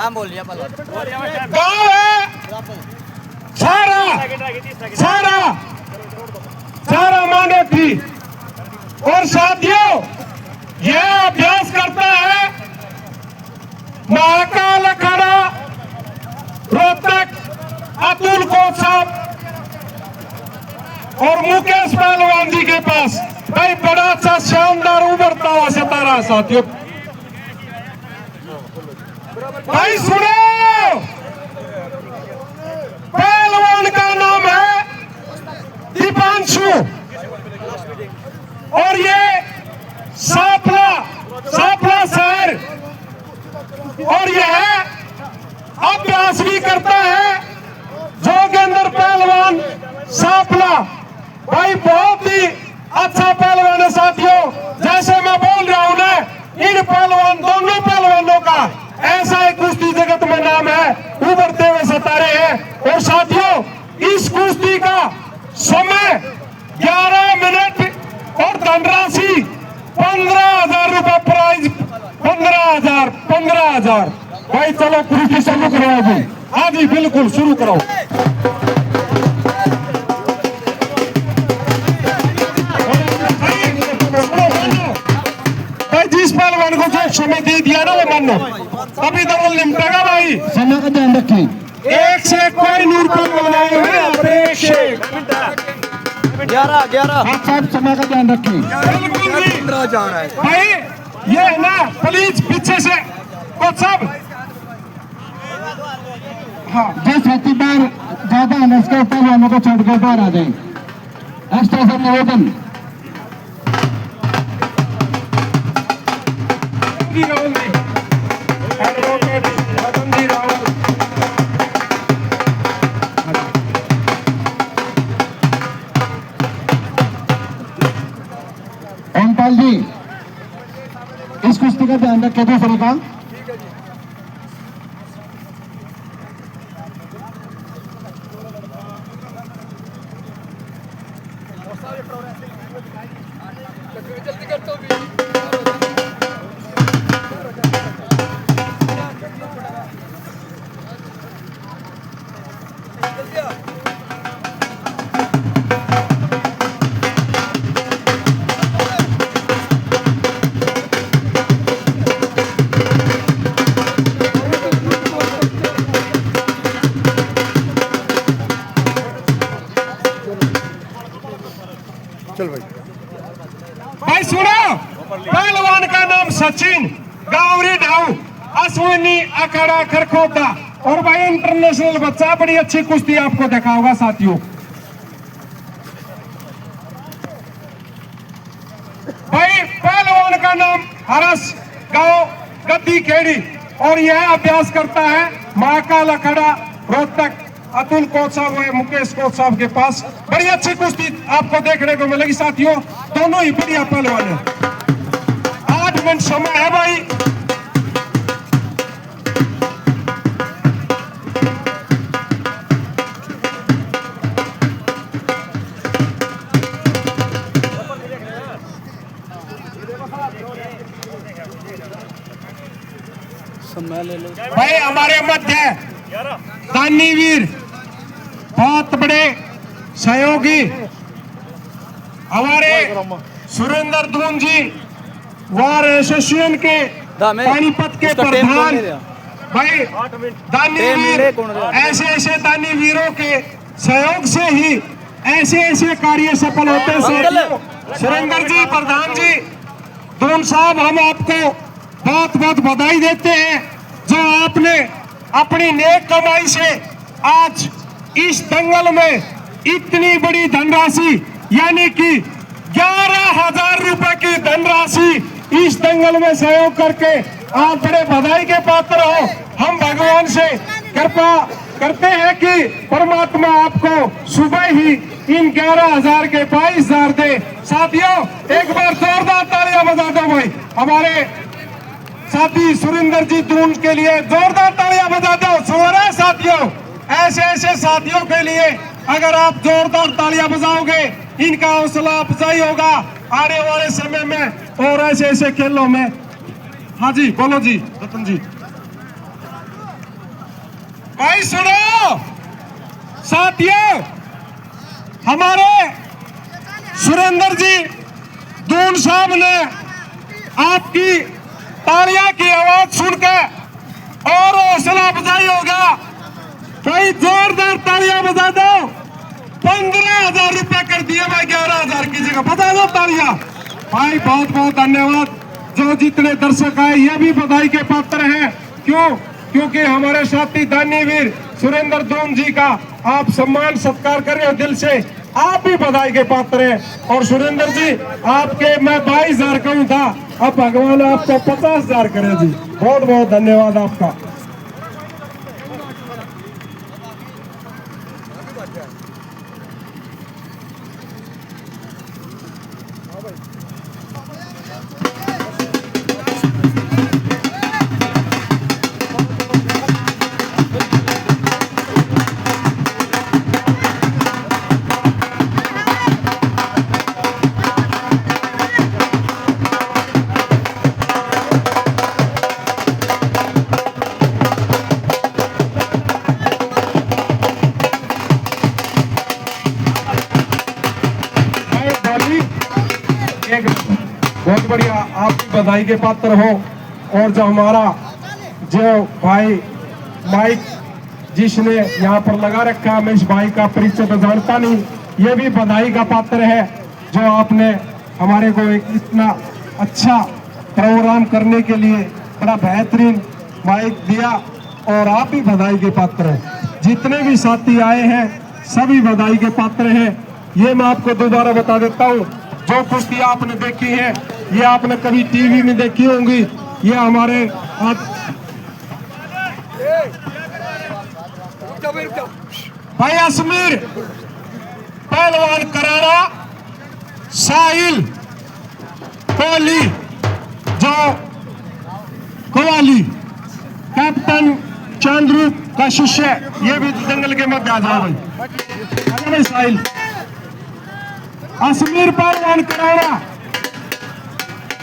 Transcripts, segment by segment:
गाँव है सारा माने थी। और साथियों, यह अभ्यास करता है महाकाल अखाड़ा रोहतक, अतुल कोच साहब और मुकेश पहलवान जी के पास। भाई बड़ा अच्छा शानदार उभरता हुआ सितारा साथियों। भाई सुनो, पहलवान का नाम है दीपांशु और ये सापला शहर, और यह अभ्यास भी करता है जोगेंद्र पहलवान सापला। भाई बहुत ही अच्छा पहलवान है साथियों। जैसे मैं बोल रहा हूं ना, इन दोनों पहलवानों का ऐसा एक कुश्ती जगत में नाम है, उभरते हुए सितारे हैं। और साथियों, इस कुश्ती का समय 11 मिनट और धनराशि 15,000 रुपए प्राइज। 15,000। भाई चलो कुश्ती शुरू करो अभी। हाँ जी बिल्कुल शुरू करो। भाई जिस पहलवान को जो समय दे दिया ना वो मानो, अभी तो वो निपटेगा। भाई समय का ध्यान रखिए। एक से कोई नूर पर बनाए हुए आप एक से 11 आप साहब समय का ध्यान रखिए। भाई ये है ना, प्लीज पीछे से कोच साहब। हाँ, जिस व्यक्ति बार ज्यादा है उसके पहलवानों को छोड़कर बाहर आ जाए। एक्स्ट्रा से निवेदन। राहुल जी, एडवोकेट रतन जी राहुल। ओमपाल जी, इस कुश्ती का ध्यान रखें दूसरे का। भाई सुनो, पहलवान का नाम सचिन गावरी ढाऊ, अश्विनी अखाड़ा खरखोटा। और भाई इंटरनेशनल बच्चा, बड़ी अच्छी कुश्ती आपको देखा होगा साथियों। भाई पहलवान का नाम हरस गांव गद्दी खेड़ी, और यह अभ्यास करता है महाकाल अखाड़ा रोहतक, अतुल कोच साहब है मुकेश कोच साहब के पास। बड़ी अच्छी कुश्ती आपको देखने को मिलेगी साथियों। दोनों ही बढ़िया पहलवान है। 8 मिनट समय है भाई। समय ले लो भाई हमारे मध्य दानीवीर, बहुत बड़े सहयोगी हमारे सुरेंद्र दून जी, वार एसोसिएशन के पानीपत के प्रधान। भाई दानीवीर, ऐसे दानीवीरों के सहयोग से ही ऐसे कार्य सफल होते हैं। सुरेंद्र जी, प्रधान जी, दून साहब, हम आपको बहुत बधाई देते हैं जो आपने अपनी नेक कमाई से आज इस दंगल में इतनी बड़ी धनराशि, यानी कि 11,000 रुपए की धनराशि इस दंगल में सहयोग करके आप बड़े बधाई के पात्र हो। हम भगवान से कृपा करते हैं कि परमात्मा आपको सुबह ही इन 11,000 के 22,000 दे। साथियों, एक बार जोरदार तालियां बजा दो भाई हमारे साथी सुरेंद्र जी दून के लिए। जोरदार तालियां बजा दो। सुन रहे साथियों, ऐसे साथियों के लिए अगर आप जोरदार तालियां बजाओगे, इनका हौसला अफजाई होगा आने वाले समय में और ऐसे खेलों में। हाँ जी बोलो जी रतन जी। भाई सुनो साथियों, हमारे सुरेंद्र जी दून साहब ने आपकी तालियां की आवाज सुनकर और हौसला अफजाई होगा। भाई जोरदार तालियां बजा दो। 15,000 रुपए कर दिए भाई, 11,000 की जगह बजा दो तालियां। भाई बहुत बहुत धन्यवाद। जो जितने दर्शक आए ये भी बधाई के पात्र हैं। क्यों? क्योंकि हमारे साथी दानीवीर सुरेंद्र दून जी का आप सम्मान सत्कार कर रहे हो दिल से, आप भी बधाई के पात्र हैं। और सुरेंद्र जी आपके मैं 22,000 कहूँ था, अब भगवान आपको 50,000 करे जी। बहुत बहुत धन्यवाद आपका। बहुत बढ़िया, आप भी बधाई के पात्र हो। और जो हमारा जो भाई माइक जिसने यहाँ पर लगा रखा है, मैं इस भाई का परिचय तो जानता नहीं, ये भी बधाई का पात्र है जो आपने हमारे को एक इतना अच्छा प्रोग्राम करने के लिए बड़ा बेहतरीन माइक दिया। और आप भी बधाई के पात्र हैं। जितने भी साथी आए हैं सभी बधाई के पात्र हैं। ये मैं आपको दोबारा बता देता हूँ, जो कुश्ती आपने देखी है ये आपने कभी टीवी में देखी होंगी। ये हमारे भाई अजमेर पहलवान करारा साहिल कोहली जो कोहली कैप्टन चंद्रू का शिष्य, ये भी जंगल के मध्य आ जाओ भाई। साहिल अजमेर पहलवान करारा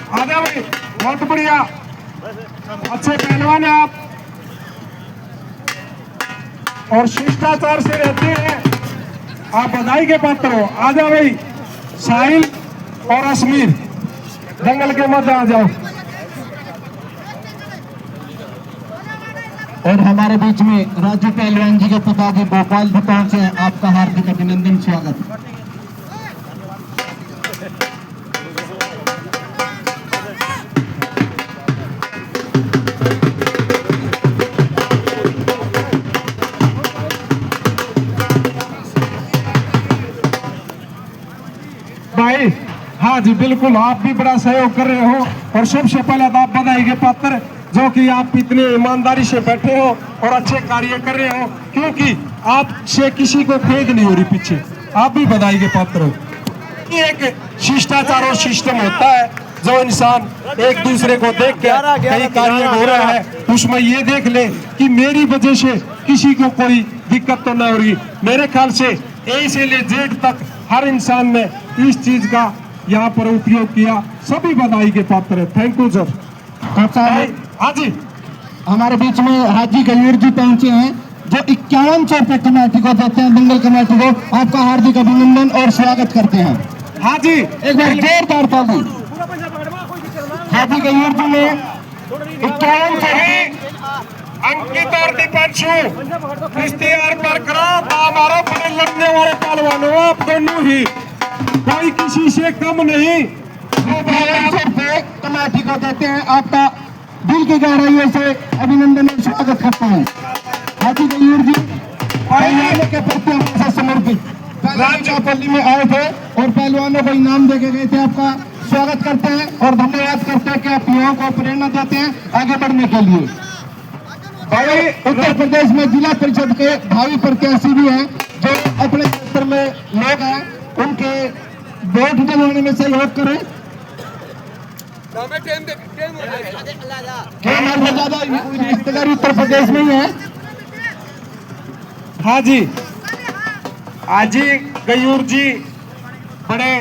आजा भाई, बहुत बढ़िया, अच्छे पहलवान है आप और शिष्टाचार से रहते हैं, आप बधाई के पात्र हो। आजा भाई साहिल और अजमेर जंगल के मध्य आ जाओ। और हमारे बीच में राजू पहलवान जी के पिताजी भोपाल भी पहुंचे हैं, आपका हार्दिक अभिनंदन, स्वागत। भाई हाँ जी बिल्कुल, आप भी बड़ा सहयोग कर रहे हो। और सबसे पहले तो आप बधाई के पात्र जो कि आप इतने ईमानदारी से बैठे हो और अच्छे कार्य कर रहे हो, क्योंकि आपसे किसी को खेद नहीं हो रही पीछे, आप भी बधाई के पात्र हो। ये एक शिष्टाचार और सिस्टम होता है जो इंसान एक दूसरे को देख के कई कार्य हो रहा है, उसमें ये देख ले कि मेरी वजह से किसी को कोई दिक्कत तो ना हो रही। मेरे ख्याल से ए से ले जेड तक हर इंसान ने इस चीज का यहाँ पर उपयोग किया, सभी बधाई के पात्र है। Thank you sir. हाँ जी, हमारे बीच में हाजी गयूर जी पहुंचे हैं जो 5100 रुपए कमेटी को देते हैं, दंगल कमेटी को। आपका हार्दिक अभिनंदन और स्वागत करते हैं। हाँ जी, एक बार जोरदार ताली। हाजी गयूर जी ने 5100 अंकित और दीपांशु इश्तिहार पर करो, हमारा बड़े लड़ने वाले पहलवानों आप दोनों ही, कोई किसी से कम नहीं। 5200 रुपए कमेटी को देते हैं, आपका दिल की गहराइयों से अभिनंदन और स्वागत करते हैं। हाजी गयूर जी पहलवानों के प्रति हमेशा समर्पित राजपल्ली में आए थे और पहलवानों को इनाम देके गए थे। आपका स्वागत करते हैं और धन्यवाद करते हैं कि आप युवाओं को प्रेरणा देते हैं आगे बढ़ने के लिए। भाई उत्तर प्रदेश में जिला परिषद के भावी प्रत्याशी भी हैं जो अपने क्षेत्र में लोग हैं, उनके वोट दिलवाने में सहयोग करें। हमारे ज्यादा रिश्तेदारी उत्तर प्रदेश में ही है। हाँ जी, हाजी गयूर जी बड़े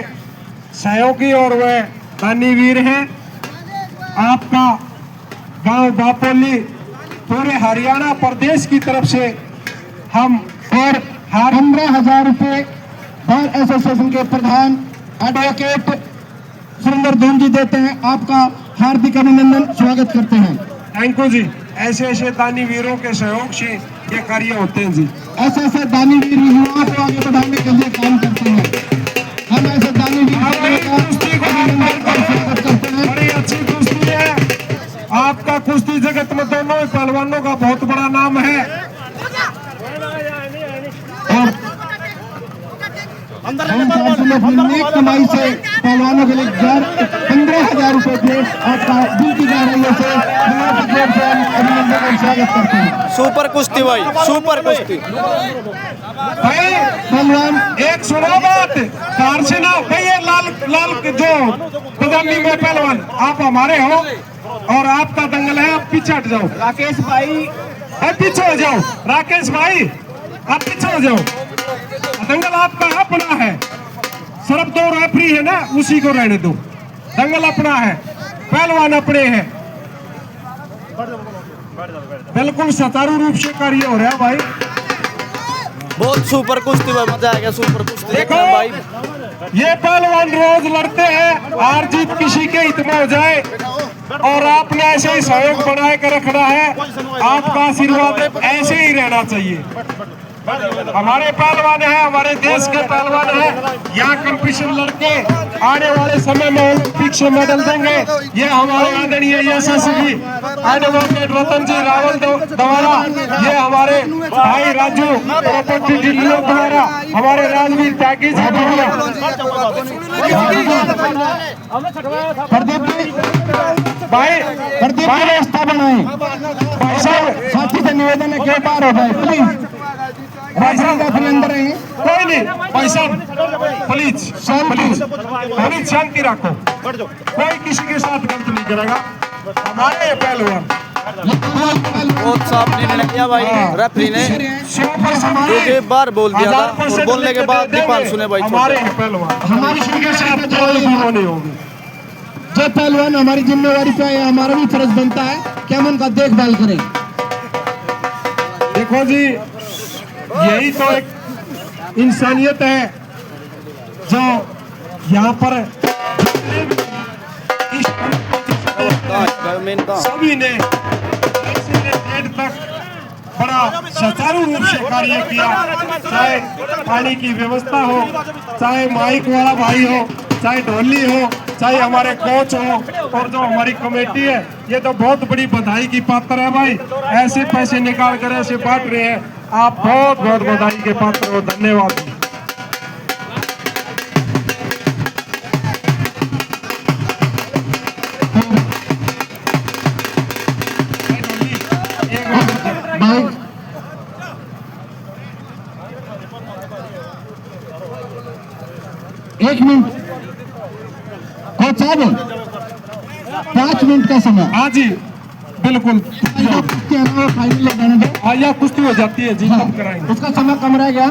सहयोगी और वे दानीवीर हैं। आपका गांव बापोली पूरे हरियाणा प्रदेश की तरफ से हम और 15,000 रुपए बार एसोसिएशन के प्रधान एडवोकेट सुरेंद्र धूम जी देते हैं। आपका हार्दिक अभिनंदन, स्वागत करते हैं। थैंक यू जी। ऐसे ऐसे दानी वीरों के सहयोग से ये कार्य होते हैं जी। ऐसे ऐसे दानी वीर युवाओं को आगे बढ़ाने के लिए काम करते हैं। हम ऐसे दानी वीर का कुश्ती को अभिनंदन और स्वागत करते हैं। बड़ी अच्छी कुश्ती है। आपका कुश्ती जगत में दोनों ही पहलवानों का बहुत बड़ा नाम है। और हम अपनी नेक कमाई से पहलवानों के लिए 15,000 रुपए दिए। आपका दिल की गहराइयों से अभिनंदन और स्वागत करते हैं। सुपर कुश्ती भाई, सुपर कुश्ती भाई पहलवान एक सुनो बात कार से ना भाई, ये लाल लाल जो पजामी में पहलवान आप हमारे हो और आपका दंगल है। आप पीछे हट जाओ राकेश भाई, पीछे हो जाओ राकेश भाई, आप पीछे हो जाओ। दंगल आपका अपना है, सिर्फ 2 रेफरी है ना, उसी को रहने दो। दंगल अपना है, पहलवान अपने हैं। बिल्कुल सुचारू रूप से कार्य हो रहा है भाई। बहुत सुपर कुश्ती भाई, मजा आ गया सुपर कुश्ती देखो देखना भाई। ये पहलवान रोज लड़ते हैं, हार जीत किसी के हित में हो जाए और आपने ऐसे ही सहयोग बनाए कर रखना है। आपका आशीर्वाद ऐसे ही रहना चाहिए। हमारे पहलवान हैं, हमारे देश के पहलवान हैं। यहाँ कंपटीशन लड़के आने वाले समय में ओलंपिक से मेडल देंगे। ये हमारे आदरणीय यशस्वी एडवोकेट रतन जी रावल द्वारा, ये हमारे भाई राजू प्रॉपर्टी डीलर द्वारा, हमारे राजवीर त्यागी जी द्वारा। भाई प्रदीप की व्यवस्था बनाए। भाई साहब, साथी से निवेदन है कि बार हो जाए प्लीज। भाई साहब अपने अंदर है। कोई नहीं, भाई साहब प्लीज प्लीज प्लीज शांति रखो। कोई किसी के साथ गलत नहीं करेगा। हमारे पहलवान बहुत साफ निर्णय किया भाई रेफरी ने, क्योंकि बार बोल दिया था और बोलने के बाद दीपान सुने भाई। हमारे पहलवान हमारी के साथ कोई भी नहीं होगी। जो पहलवान हमारी जिम्मेवारी पे है, हमारा भी फर्ज बनता है कि हम उनका देखभाल करें। देखो जी, यही तो एक इंसानियत है जो यहाँ पर सभी ने डेढ़ तक बड़ा सुचारू रूप से कार्य किया। चाहे पानी की व्यवस्था हो, चाहे माइक वाला भाई हो, चाहे ढोली हो, चाहे हमारे कोच हो, और जो हमारी कमेटी है, ये तो बहुत बड़ी बधाई की पात्र है भाई। ऐसे पैसे निकाल कर ऐसे बांट रहे हैं, आप बहुत बहुत बधाई के पात्र हो। धन्यवाद। भाई एक मिनट कोच साहब, 5 मिनट का समय। हाँ जी बिल्कुल। फाइनल लगाने दो। हाँ, यहाँ कुश्ती हो जाती है जी, हाँ, कब कराएंगे। उसका समय कम रह गया।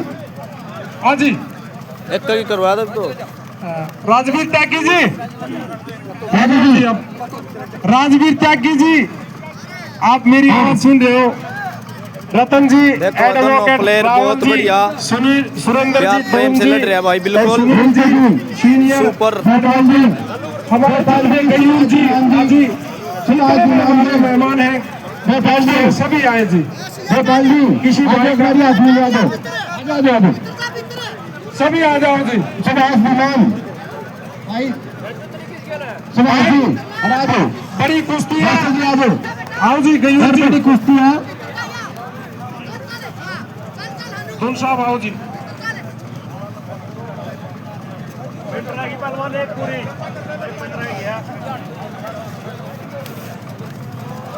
हाँ जी, एक कहीं करवा दो तो राजवीर त्यागी जी, जी अब राजवीर त्यागी जी, आप मेरी आवाज सुन रहे हो। रतन जी देखो, एडवोकेट दोनों प्लेयर रावल बहुत जी, बढ़िया। सुनील सुरेंद्र क्या जी प्रेम धूम से जी, लड़ रहे हैं भाई, बिल्कुल। Sunil ji senior super. हमारे पास में गयूर जी, हाँ जी, हमारे मेहमान हैं, सभी आए जी। गोपाल जी किसी भाई का हाथ मिलवा दो। आ जाओ सभी आ जाओ जी। सुभाष विमान भाई, सुभाष जी आ जाओ। बड़ी कुश्ती है। आ जाओ। आओ जी गयूर जी, बड़ी कुश्ती है। धुन साहब आओ जी।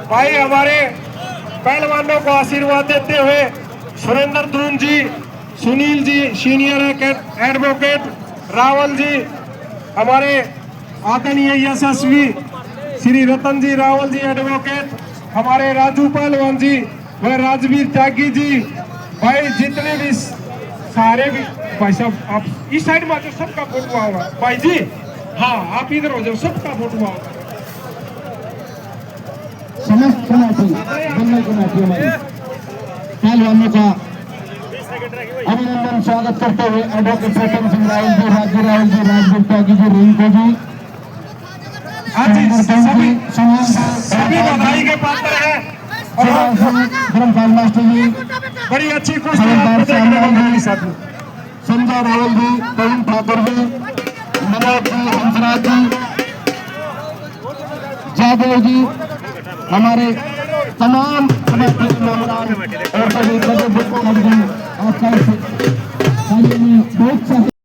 भाई हमारे पहलवानों को आशीर्वाद देते हुए सुरेंद्र धूम जी, सुनील जी सीनियर एडवोकेट रावल जी, हमारे आदरणीय यशस्वी श्री रतन जी रावल जी एडवोकेट, हमारे राजू पहलवान जी व राजवीर त्यागी जी, भाई जितने भी सारे भी भाई साहब, आप इस साइड में आ जाओ, सबका फोटो होगा भाई जी। हाँ, आप इधर हो जाओ, सबका फोटो होगा। समस्त कमेटी, बंगल कमेटी हमारी पहलवानों का अभिनंदन स्वागत करते हुए एडवोकेट सचिन सिंह राहुल जी, राजू राहुल जी, राजदीप त्यागी जी, रिंको जी, सभी बधाई के पात्र हैं। धर्मपाल मास्टर जी, बड़ी अच्छी कुश्ती आपको देखने को मिली साथियों। संजय रावल जी, पवन ठाकुर जी, मनोज जी, हंसराज जी, जादव जी, हमारे तमाम कमेटी के मेंबरान और सभी सदस्य, आपका बहुत